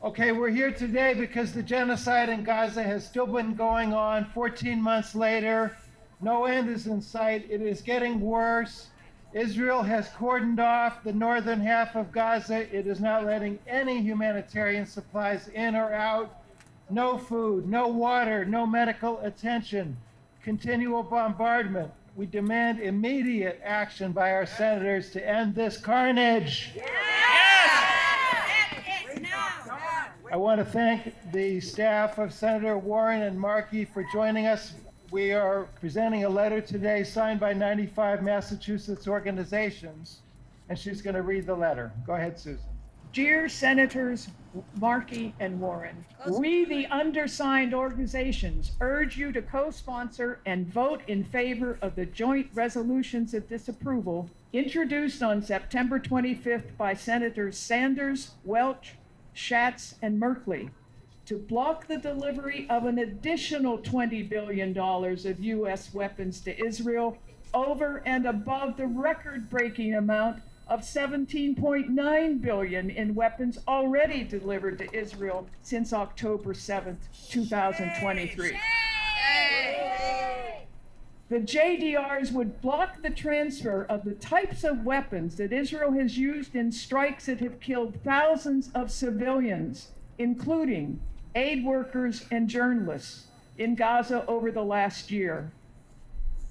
Okay, we're here today because the genocide in Gaza has still been going on 14 months later. No end is in sight. It is getting worse. Israel has cordoned off the northern half of Gaza. It is not letting any humanitarian supplies in or out. No food, no water, no medical attention. Continual bombardment. We demand immediate action by our senators to end this carnage. I want to thank the staff of Senator Warren and Markey for joining us. We are presenting a letter today signed by 95 Massachusetts organizations, and she's going to read the letter. Go ahead, Susan. Dear Senators Markey and Warren, we, the undersigned organizations, urge you to co-sponsor and vote in favor of the Joint Resolutions of Disapproval introduced on September 25th by Senators Sanders, Welch, Schatz, and Merkley to block the delivery of an additional $20 billion of U.S. weapons to Israel over and above the record-breaking amount of $17.9 billion in weapons already delivered to Israel since October 7th, 2023. The JDRs would block the transfer of the types of weapons that Israel has used in strikes that have killed thousands of civilians, including aid workers and journalists in Gaza over the last year.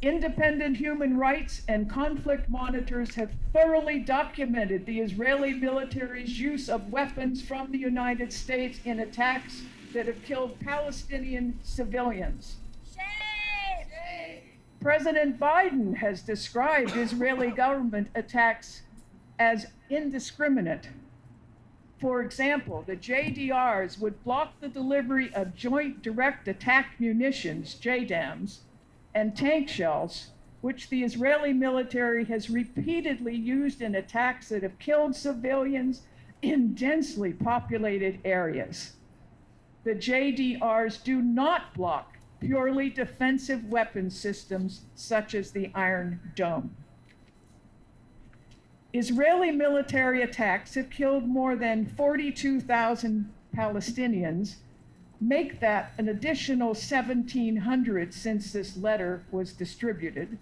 Independent human rights and conflict monitors have thoroughly documented the Israeli military's use of weapons from the United States in attacks that have killed Palestinian civilians. President Biden has described Israeli government attacks as indiscriminate. For example, the JDRs would block the delivery of Joint Direct Attack Munitions, JDAMs, and tank shells, which the Israeli military has repeatedly used in attacks that have killed civilians in densely populated areas. The JDRs do not block purely defensive weapon systems such as the Iron Dome. Israeli military attacks have killed more than 42,000 Palestinians, make that an additional 1,700 since this letter was distributed.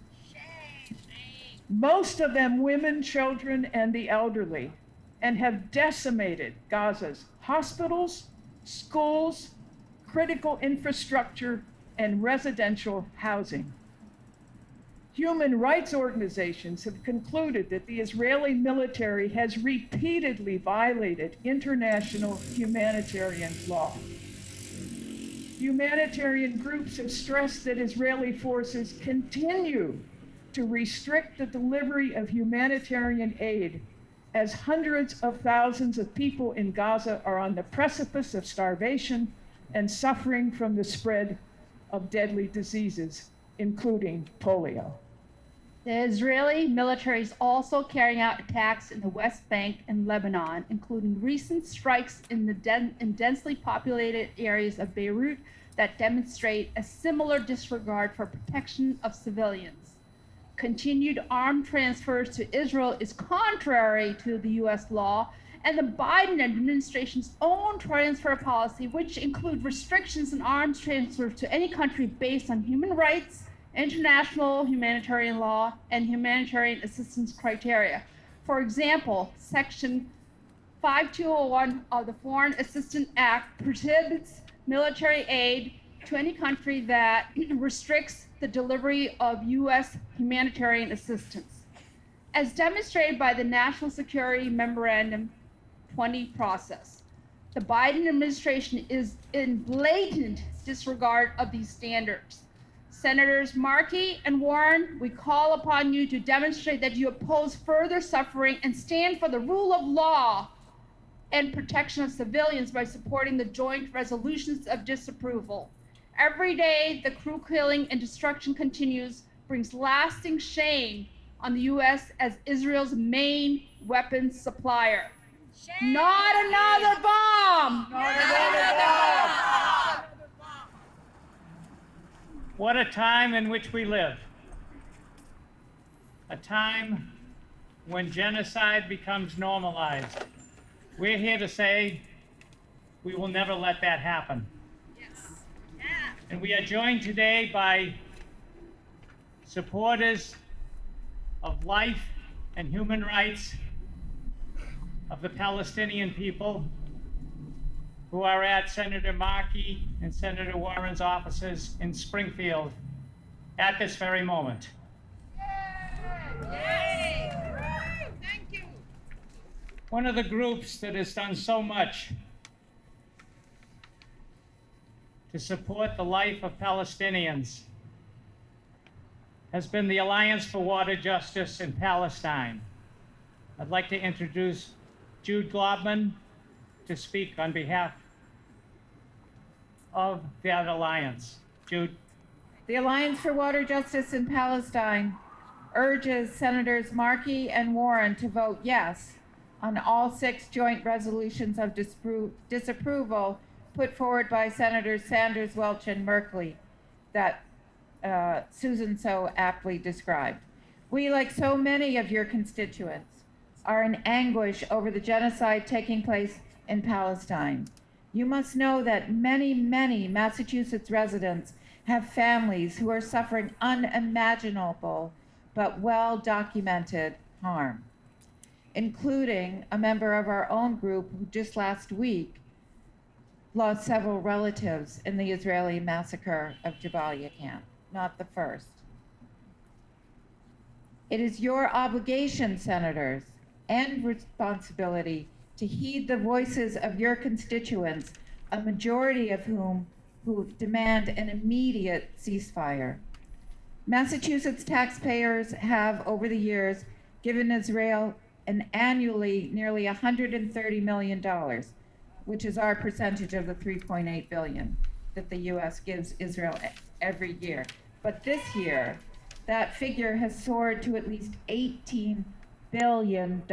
Most of them women, children, and the elderly, and have decimated Gaza's hospitals, schools, critical infrastructure, and residential housing. Human rights organizations have concluded that the Israeli military has repeatedly violated international humanitarian law. Humanitarian groups have stressed that Israeli forces continue to restrict the delivery of humanitarian aid as hundreds of thousands of people in Gaza are on the precipice of starvation and suffering from the spread of deadly diseases, including polio. The Israeli military is also carrying out attacks in the West Bank and Lebanon, including recent strikes in densely populated areas of Beirut that demonstrate a similar disregard for protection of civilians. Continued armed transfers to Israel is contrary to the U.S. law and the Biden administration's own transfer policy, which include restrictions on arms transfers to any country based on human rights, international humanitarian law, and humanitarian assistance criteria. For example, Section 5201 of the Foreign Assistance Act prohibits military aid to any country that restricts the delivery of U.S. humanitarian assistance. As demonstrated by the National Security Memorandum 20 process, the Biden administration is in blatant disregard of these standards. Senators Markey and Warren, we call upon you to demonstrate that you oppose further suffering and stand for the rule of law and protection of civilians by supporting the Joint Resolutions of Disapproval. Every day, the crew killing and destruction continues, brings lasting shame on the U.S. as Israel's main weapons supplier. Shame. Not another bomb! Not another bomb! What a time in which we live. A time when genocide becomes normalized. We're here to say We will never let that happen. And we are joined today by supporters of life and human rights of the Palestinian people who are at Senator Markey and Senator Warren's offices in Springfield at this very moment. Thank you. One of the groups that has done so much to support the life of Palestinians has been the Alliance for Water Justice in Palestine. I'd like to introduce Jude Globman to speak on behalf of that alliance. Jude. The Alliance for Water Justice in Palestine urges Senators Markey and Warren to vote yes on all 6 joint resolutions of disapproval put forward by Senators Sanders, Welch, and Markey that Susan so aptly described. We, like so many of your constituents, are in anguish over the genocide taking place in Palestine. You must know that many, many Massachusetts residents have families who are suffering unimaginable but well-documented harm, including a member of our own group who just last week lost several relatives in the Israeli massacre of Jabalia camp, not the first. It is your obligation, senators, and responsibility to heed the voices of your constituents, a majority of whom who demand an immediate ceasefire. Massachusetts taxpayers have, over the years, given Israel an annually nearly $130 million, which is our percentage of the $3.8 billion that the U.S. gives Israel every year. But this year, that figure has soared to at least $18 billion.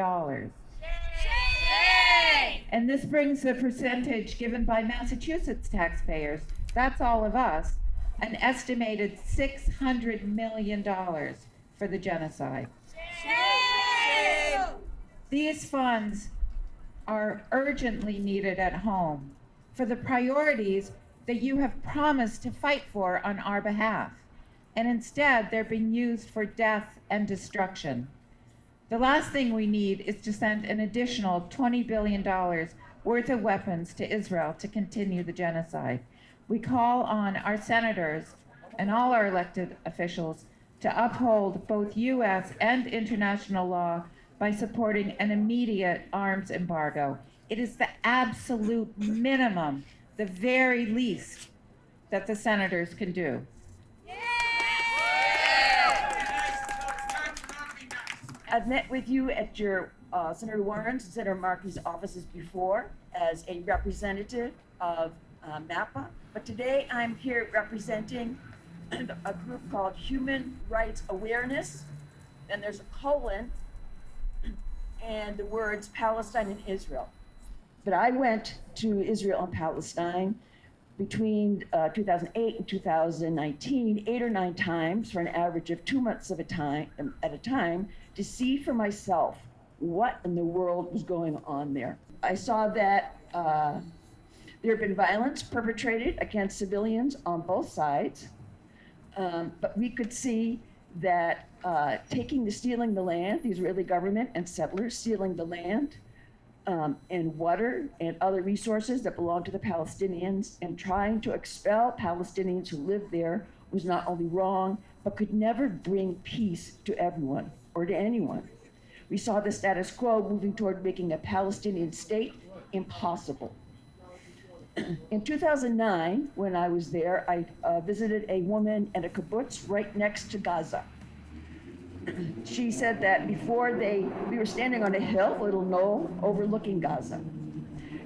And this brings the percentage given by Massachusetts taxpayers, that's all of us, an estimated $600 million for the genocide. These funds are urgently needed at home for the priorities that you have promised to fight for on our behalf, and instead they're being used for death and destruction. The last thing we need is to send an additional $20 billion worth of weapons to Israel to continue the genocide. We call on our senators and all our elected officials to uphold both U.S. and international law by supporting an immediate arms embargo. It is the absolute minimum, the very least, that the senators can do. I've met with you at your Senator Warren's and Senator Markey's offices before as a representative of MAPA, but today I'm here representing a group called Human Rights Awareness, and there's a colon and the words Palestine and Israel. But I went to Israel and Palestine between 2008 and 2019, 8 or 9 times for an average of 2 months at a time to see for myself what in the world was going on there. I saw that there had been violence perpetrated against civilians on both sides, but we could see that stealing the land, the Israeli government and settlers stealing the land and water and other resources that belong to the Palestinians, and trying to expel Palestinians who lived there was not only wrong, but could never bring peace to everyone or to anyone. We saw the status quo moving toward making a Palestinian state impossible. In 2009, when I was there, I visited a woman in a kibbutz right next to Gaza. She said that before we were standing on a hill, a little knoll, overlooking Gaza.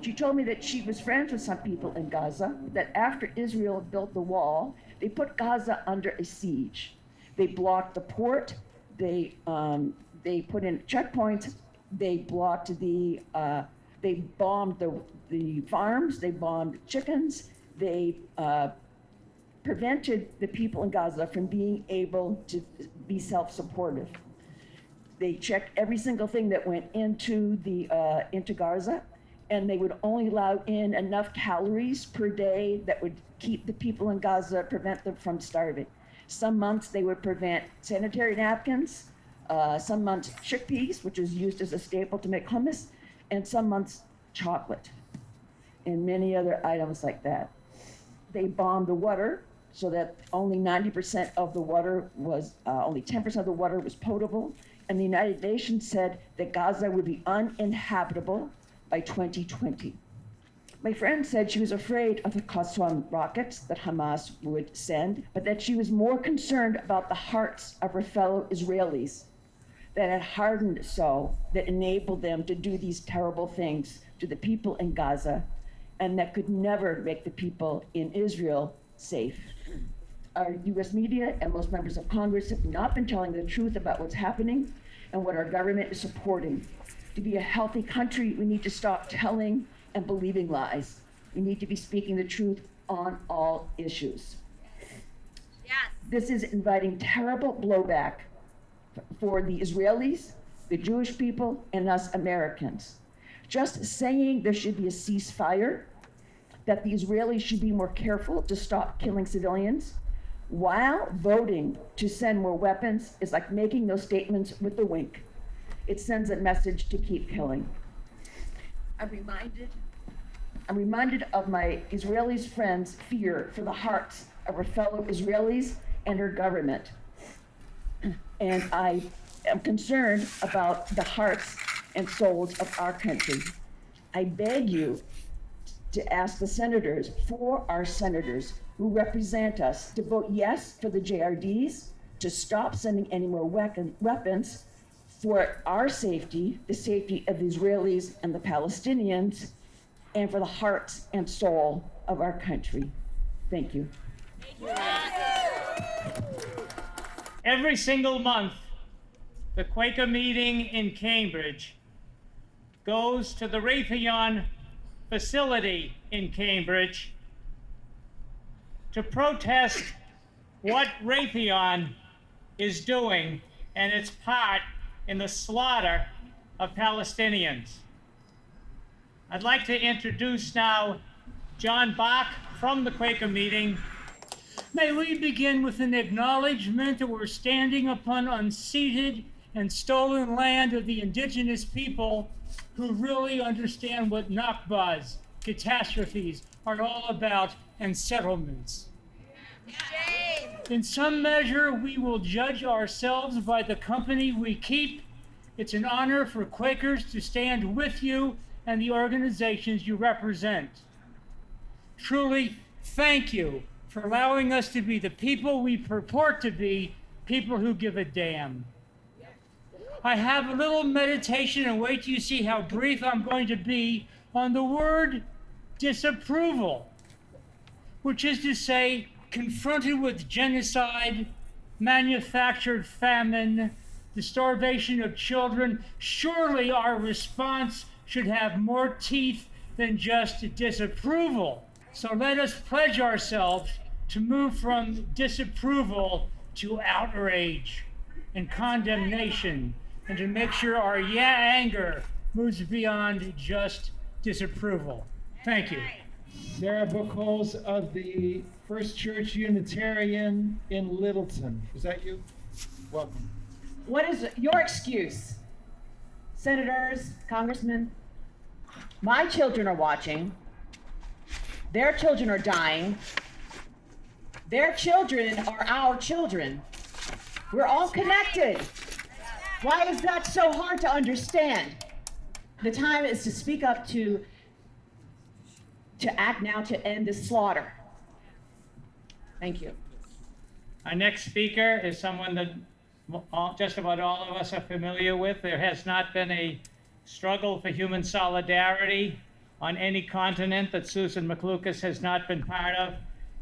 She told me that she was friends with some people in Gaza, that after Israel built the wall, they put Gaza under a siege. They blocked the port, they put in checkpoints, they bombed the farms, they bombed chickens, they prevented the people in Gaza from being able to be self-supportive. They checked every single thing that went into Gaza, and they would only allow in enough calories per day that would keep the people in Gaza, prevent them from starving. Some months they would prevent sanitary napkins, some months chickpeas, which is used as a staple to make hummus, and some months chocolate, and many other items like that. They bombed the water so that only 90% of the water was, only 10% of the water was potable, and the United Nations said that Gaza would be uninhabitable by 2020. My friend said she was afraid of the Constituent rockets that Hamas would send, but that she was more concerned about the hearts of her fellow Israelis that had hardened so that enabled them to do these terrible things to the people in Gaza, and that could never make the people in Israel safe. Our US media and most members of Congress have not been telling the truth about what's happening and what our government is supporting. To be a healthy country, we need to stop telling and believing lies. We need to be speaking the truth on all issues. Yes. This is inviting terrible blowback for the Israelis, the Jewish people, and us Americans. Just saying there should be a ceasefire, that the Israelis should be more careful to stop killing civilians, while voting to send more weapons is like making those statements with a wink. It sends a message to keep killing. I'm reminded of my Israeli friends' fear for the hearts of her fellow Israelis and her government. And I am concerned about the hearts and souls of our country. I beg you to ask the senators, for our senators who represent us, to vote yes for the JRDs, to stop sending any more weapons for our safety, the safety of the Israelis and the Palestinians, and for the hearts and soul of our country. Thank you. Every single month, the Quaker meeting in Cambridge goes to the Raytheon facility in Cambridge to protest what Raytheon is doing and its part in the slaughter of Palestinians. I'd like to introduce now John Bach from the Quaker meeting. May we begin with an acknowledgement that we're standing upon unceded and stolen land of the indigenous people who really understand what Nakbas, catastrophes, are all about, and settlements. In some measure, we will judge ourselves by the company we keep. It's an honor for Quakers to stand with you and the organizations you represent. Truly, thank you for allowing us to be the people we purport to be, people who give a damn. I have a little meditation, and wait till you see how brief I'm going to be, on the word disapproval, which is to say, confronted with genocide, manufactured famine, the starvation of children, surely our response should have more teeth than just disapproval. So let us pledge ourselves to move from disapproval to outrage and condemnation, and to make sure our anger moves beyond just disapproval. Thank you. Sarah Buchholz of the First Church Unitarian in Littleton. Is that you? Welcome. What is your excuse? Senators, congressmen, my children are watching. Their children are dying. Their children are our children. We're all connected. Why is that so hard to understand? The time is to speak up, to act now to end this slaughter. Thank you. Our next speaker is someone that just about all of us are familiar with. There has not been a struggle for human solidarity on any continent that Susan McLucas has not been part of,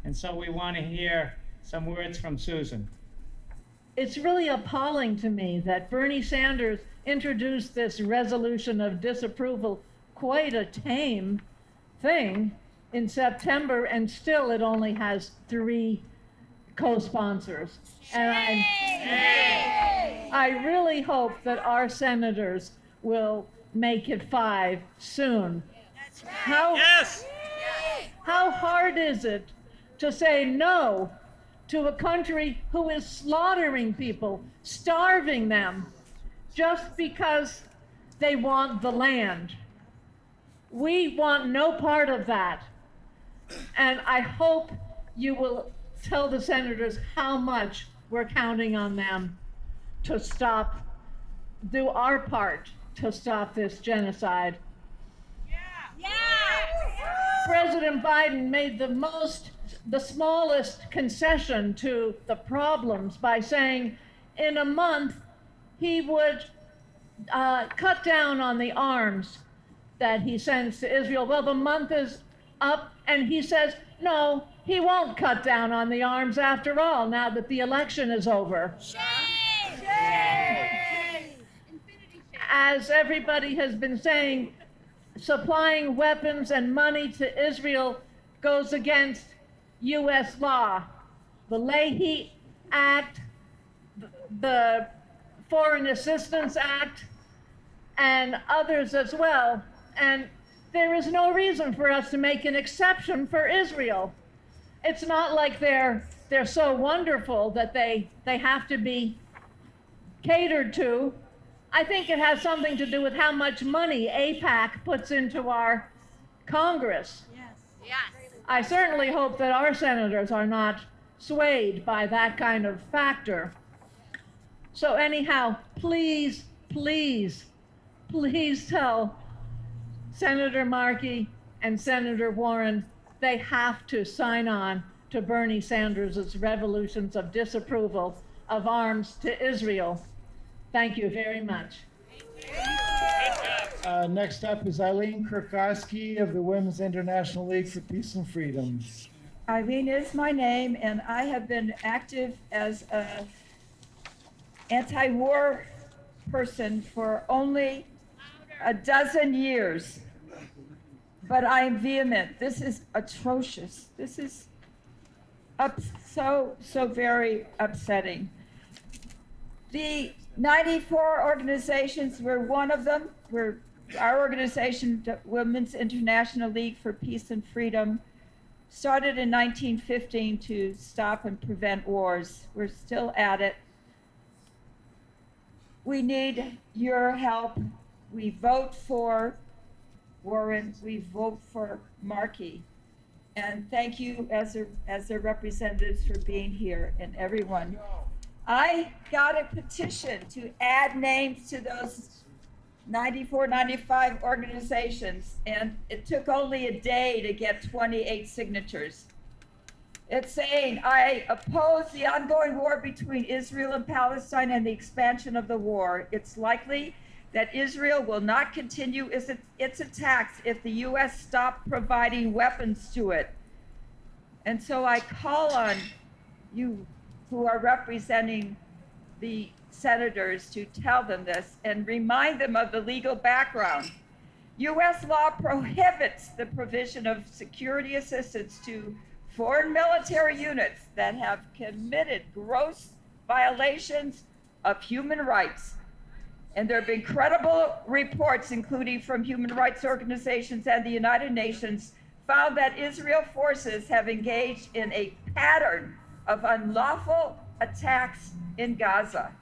and so we want to hear some words from Susan. It's really appalling to me that Bernie Sanders introduced this resolution of disapproval, quite a tame thing, in September, and still it only has 3 co-sponsors. And I really hope that our senators will make it 5 soon. How hard is it to say no to a country who is slaughtering people, starving them, just because they want the land? We want no part of that. And I hope you will tell the senators how much we're counting on them to do our part to stop this genocide. President Biden made the smallest concession to the problems by saying in a month he would cut down on the arms that he sends to Israel. Well, the month is up, and he says, no, he won't cut down on the arms after all, now that the election is over. As everybody has been saying, supplying weapons and money to Israel goes against U.S. law. The Leahy Act, the Foreign Assistance Act, and others as well. And there is no reason for us to make an exception for Israel. It's not like they're so wonderful that they have to be catered to. I think it has something to do with how much money AIPAC puts into our Congress. Yes. I certainly hope that our senators are not swayed by that kind of factor. So anyhow, please, please, please tell Senator Markey and Senator Warren they have to sign on to Bernie Sanders' resolutions of disapproval of arms to Israel. Thank you very much. Next up is Eileen Kurkowski of the Women's International League for Peace and Freedom. Eileen is my name, and I have been active as an anti-war person for only a dozen years. But I am vehement. This is atrocious. This is so very upsetting. The 94 organizations, we're one of them. Our organization, the Women's International League for Peace and Freedom, started in 1915 to stop and prevent wars. We're still at it. We need your help. We vote for Warren, we vote for Markey. And thank you as their representatives for being here, and everyone. I got a petition to add names to those 94, 95 organizations, and it took only a day to get 28 signatures. It's saying, I oppose the ongoing war between Israel and Palestine and the expansion of the war. It's likely that Israel will not continue its attacks if the U.S. stop providing weapons to it. And so I call on you who are representing the senators to tell them this and remind them of the legal background. U.S. law prohibits the provision of security assistance to foreign military units that have committed gross violations of human rights. And there have been credible reports, including from human rights organizations and the United Nations, found that Israel forces have engaged in a pattern of unlawful attacks in Gaza.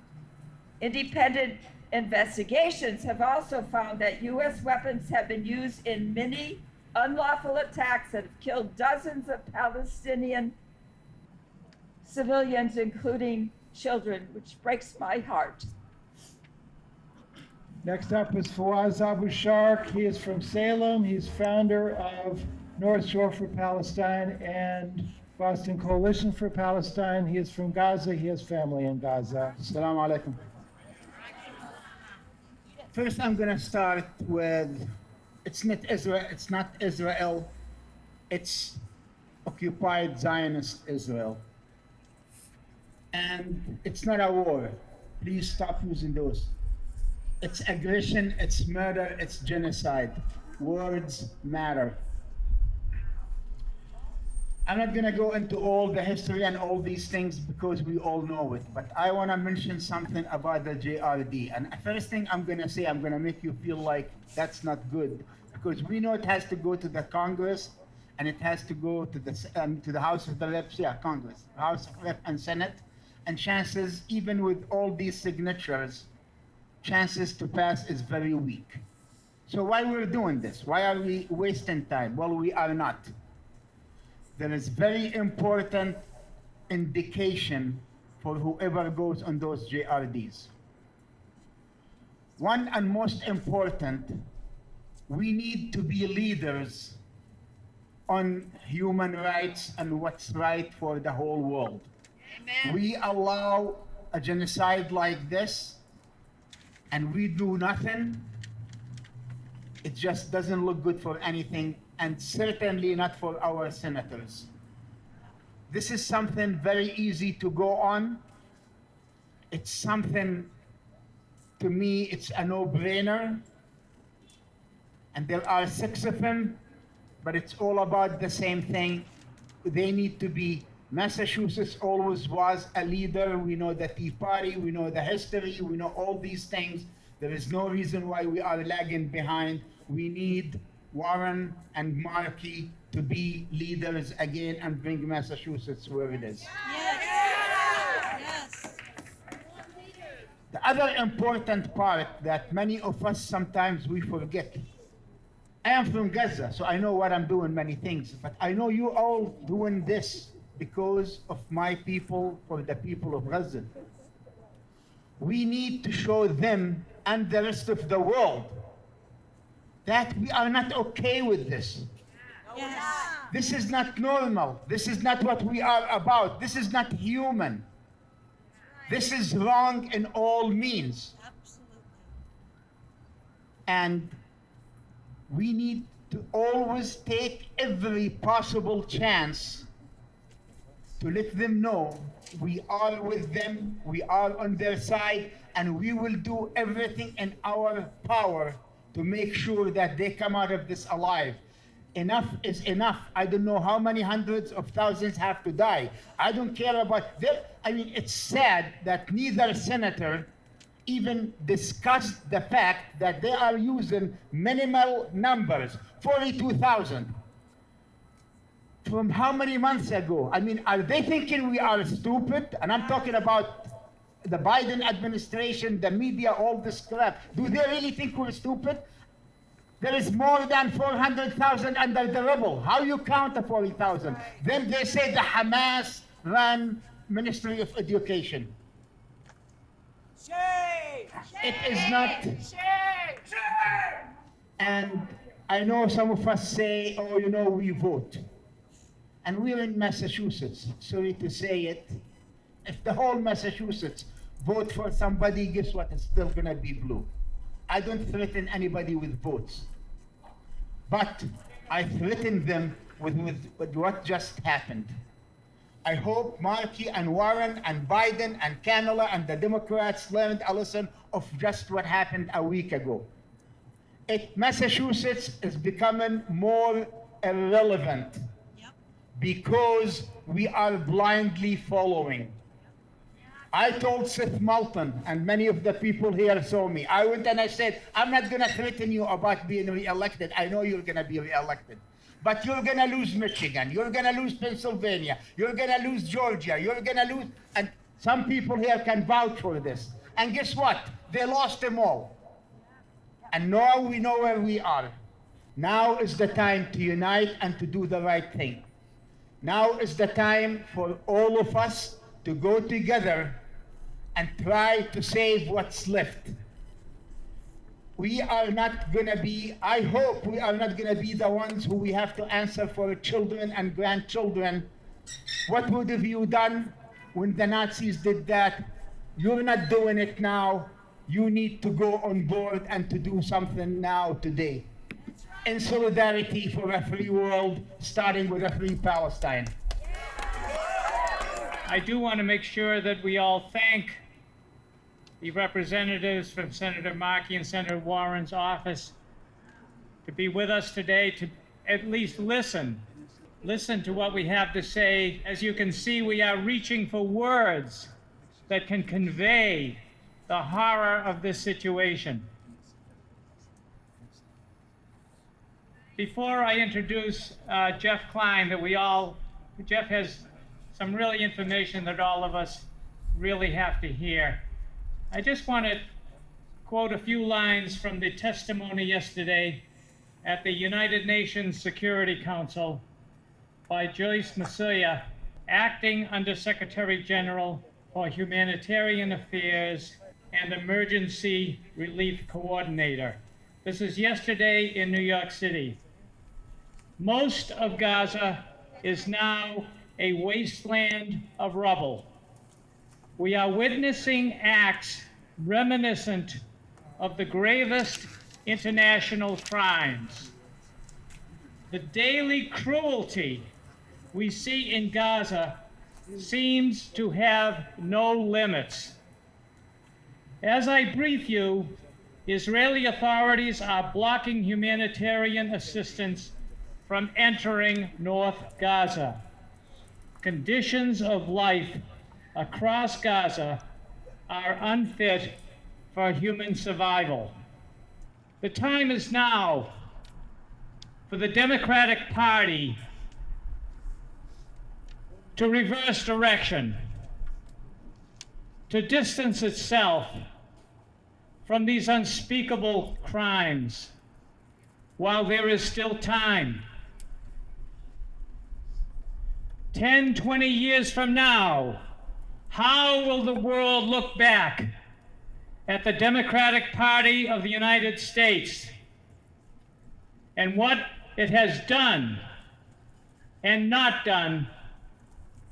Independent investigations have also found that U.S. weapons have been used in many unlawful attacks that have killed dozens of Palestinian civilians, including children, which breaks my heart. Next up is Fawaz Abu Shark. He is from Salem. He's founder of North Shore for Palestine and Boston Coalition for Palestine. He is from Gaza. He has family in Gaza. Assalamu alaikum. First, I'm going to start with it's not Israel, it's occupied Zionist Israel. And it's not a war. Please stop using those. It's aggression, it's murder, it's genocide. Words matter. I'm not going to go into all the history and all these things because we all know it, but I want to mention something about the JRD. And the first thing I'm going to say, I'm going to make you feel like that's not good because we know it has to go to the Congress, and it has to go to the House of the Reps, Congress, House of Rep and Senate, and chances, even with all these signatures, chances to pass is very weak. So why we're doing this? Why are we wasting time? Well, we are not. There is very important indication for whoever goes on those JRDs. One and most important, we need to be leaders on human rights and what's right for the whole world. Amen. We allow a genocide like this and we do nothing. It just doesn't look good for anything, and certainly not for our senators. This is something very easy to go on. It's something, to me, it's a no-brainer. And there are 6 of them, but it's all about the same thing. They need to be, Massachusetts always was a leader. We know the Tea Party, we know the history, we know all these things. There is no reason why we are lagging behind. We need Warren and Markey to be leaders again and bring Massachusetts where it is. Yes. The other important part that many of us sometimes we forget. I am from Gaza, so I know what I'm doing many things, but I know you all doing this because of my people, for the people of Gaza. We need to show them and the rest of the world that we are not okay with this. Yes. This is not normal. This is not what we are about. This is not human. This is wrong in all means. Absolutely. And we need to always take every possible chance to let them know we are with them, we are on their side, and we will do everything in our power to make sure that they come out of this alive. Enough is enough. I don't know how many hundreds of thousands have to die. I don't care about that. I mean, it's sad that neither senator even discussed the fact that they are using minimal numbers, 42,000. From how many months ago? I mean, are they thinking we are stupid? And I'm talking about the Biden administration, the media, all this crap. Do they really think we're stupid? There is more than 400,000 under the rubble. How you count the 40,000? Then they say the Hamas-run Ministry of Education. Shame! It is not. Shame! Shame! And I know some of us say, oh, you know, we vote. And we're in Massachusetts. Sorry to say it. If the whole Massachusetts vote for somebody, guess what? It's still gonna be blue. I don't threaten anybody with votes. But I threaten them with what just happened. I hope Markey and Warren and Biden and Kamala and the Democrats learned a lesson of just what happened a week ago. Massachusetts is becoming more irrelevant because we are blindly following. I told Seth Moulton, and many of the people here saw me. I went and I said, I'm not going to threaten you about being reelected. I know you're going to be reelected. But you're going to lose Michigan. You're going to lose Pennsylvania. You're going to lose Georgia. You're going to lose... And some people here can vouch for this. And guess what? They lost them all. And now we know where we are. Now is the time to unite and to do the right thing. Now is the time for all of us to go together and try to save what's left. We are not going to be, I hope we are not going to be the ones who we have to answer for children and grandchildren. What would have you done when the Nazis did that? You're not doing it now. You need to go on board and to do something now, today. In solidarity for a free world, starting with a free Palestine. I do want to make sure that we all thank the representatives from Senator Markey and Senator Warren's office to be with us today, to at least listen to what we have to say. As you can see, we are reaching for words that can convey the horror of this situation. Before I introduce Jeff Klein, Jeff has some really information that all of us really have to hear. I just want to quote a few lines from the testimony yesterday at the United Nations Security Council by Joyce Masuya, Acting Under Secretary General for Humanitarian Affairs and Emergency Relief Coordinator. This is yesterday in New York City. Most of Gaza is now a wasteland of rubble. We are witnessing acts reminiscent of the gravest international crimes. The daily cruelty we see in Gaza seems to have no limits. As I brief you, Israeli authorities are blocking humanitarian assistance from entering North Gaza. Conditions of life across Gaza are unfit for human survival. The time is now for the Democratic Party to reverse direction, to distance itself from these unspeakable crimes while there is still time. 10, 20 years from now, how will the world look back at the Democratic Party of the United States and what it has done and not done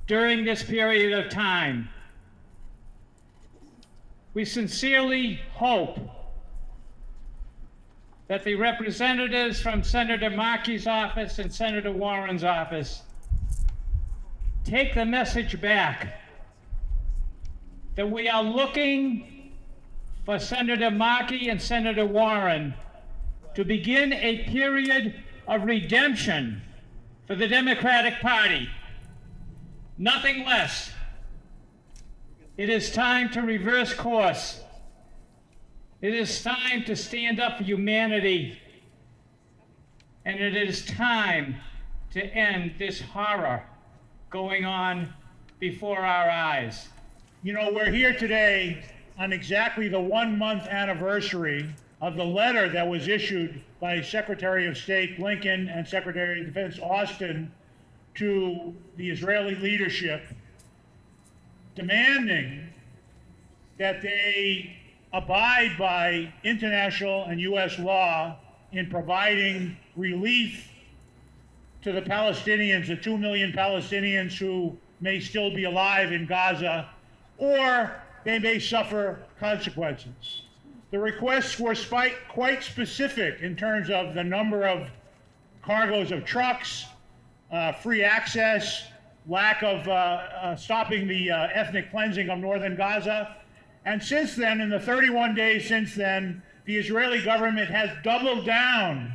during this period of time? We sincerely hope that the representatives from Senator Markey's office and Senator Warren's office take the message back that we are looking for Senator Markey and Senator Warren to begin a period of redemption for the Democratic Party. Nothing less. It is time to reverse course. It is time to stand up for humanity. And it is time to end this horror going on before our eyes. You know, we're here today on exactly the 1-month anniversary of the letter that was issued by Secretary of State Blinken and Secretary of Defense Austin to the Israeli leadership, demanding that they abide by international and U.S. law in providing relief to the Palestinians, the 2 million Palestinians who may still be alive in Gaza, or they may suffer consequences. The requests were quite specific in terms of the number of cargoes of trucks, free access, lack of stopping the ethnic cleansing of northern Gaza. And since then, in the 31 days since then, the Israeli government has doubled down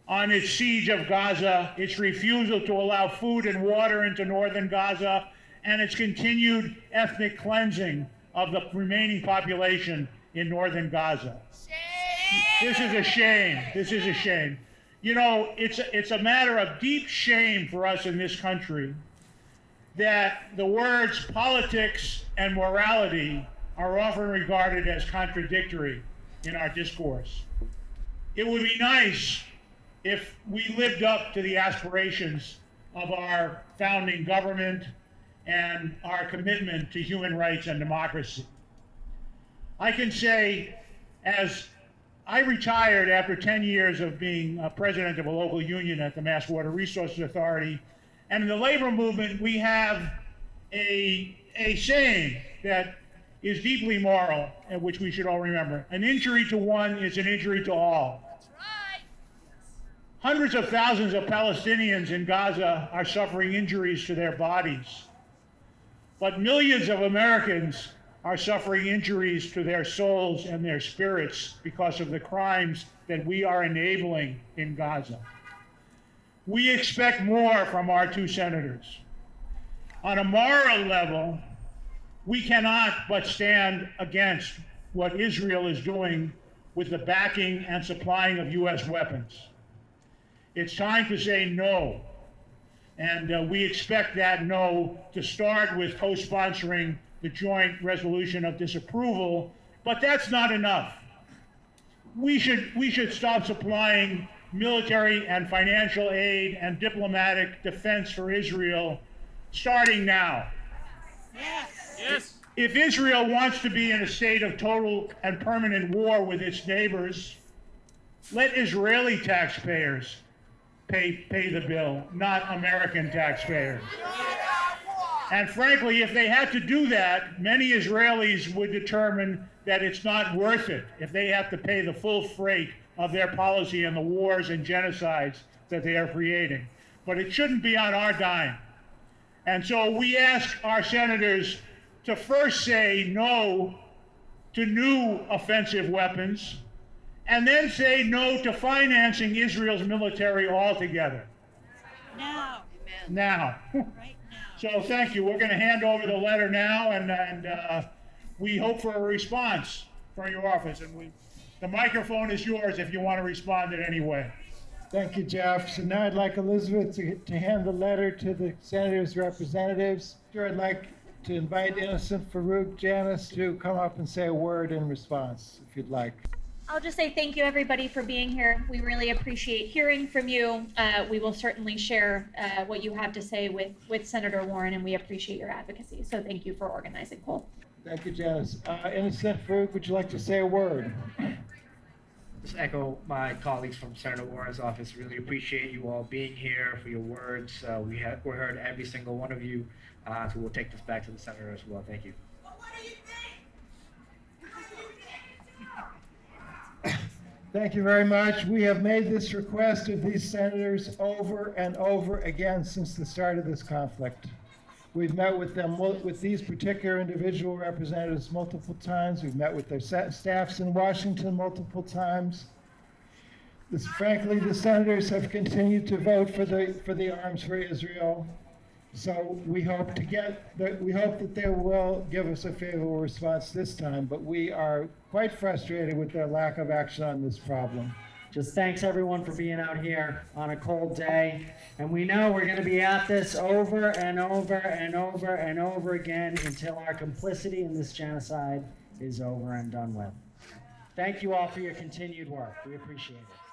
on its siege of Gaza, its refusal to allow food and water into northern Gaza, and its continued ethnic cleansing of the remaining population in northern Gaza. This is a shame. This is a shame. You know, it's a matter of deep shame for us in this country that the words politics and morality are often regarded as contradictory in our discourse. It would be nice if we lived up to the aspirations of our founding government and our commitment to human rights and democracy. I can say, as I retired after 10 years of being president of a local union at the Mass Water Resources Authority, and in the labor movement, we have a saying that is deeply moral, and which we should all remember. An injury to one is an injury to all. That's right. Hundreds of thousands of Palestinians in Gaza are suffering injuries to their bodies, but millions of Americans are suffering injuries to their souls and their spirits because of the crimes that we are enabling in Gaza. We expect more from our two senators. On a moral level, we cannot but stand against what Israel is doing with the backing and supplying of U.S. weapons. It's time to say no. And we expect that no to start with co-sponsoring the Joint Resolution of Disapproval, but that's not enough. We should stop supplying military and financial aid and diplomatic defense for Israel starting now. Yes. If Israel wants to be in a state of total and permanent war with its neighbors, let Israeli taxpayers pay the bill, not American taxpayers. And frankly, if they had to do that, many Israelis would determine that it's not worth it if they have to pay the full freight of their policy and the wars and genocides that they are creating. But it shouldn't be on our dime. And so we ask our senators to first say no to new offensive weapons, and then say no to financing Israel's military altogether. Now. Now. Right now. So thank you. We're going to hand over the letter now, and we hope for a response from your office. And the microphone is yours if you want to respond in any way. Thank you, Jeff. So now I'd like Elizabeth to hand the letter to the senators' representatives. Sure, I'd like to invite Innocent Farouk Janice to come up and say a word in response, if you'd like. I'll just say thank you, everybody, for being here. We really appreciate hearing from you. We will certainly share what you have to say with Senator Warren, and we appreciate your advocacy. So thank you for organizing, Cole. Thank you, Janice. Innocent Farouk, would you like to say a word? Just echo my colleagues from Senator Warren's office. Really appreciate you all being here, for your words. We heard every single one of you, so we'll take this back to the senator as well. Thank you. Thank you very much. We have made this request of these senators over and over again since the start of this conflict. We've met with them, with these particular individual representatives multiple times. We've met with their staffs in Washington multiple times. Frankly, the senators have continued to vote for the arms for Israel. So we hope that they will give us a favorable response this time, but we are quite frustrated with their lack of action on this problem. Just thanks everyone for being out here on a cold day. And we know we're going to be at this over and over and over and over again until our complicity in this genocide is over and done with. Thank you all for your continued work. We appreciate it.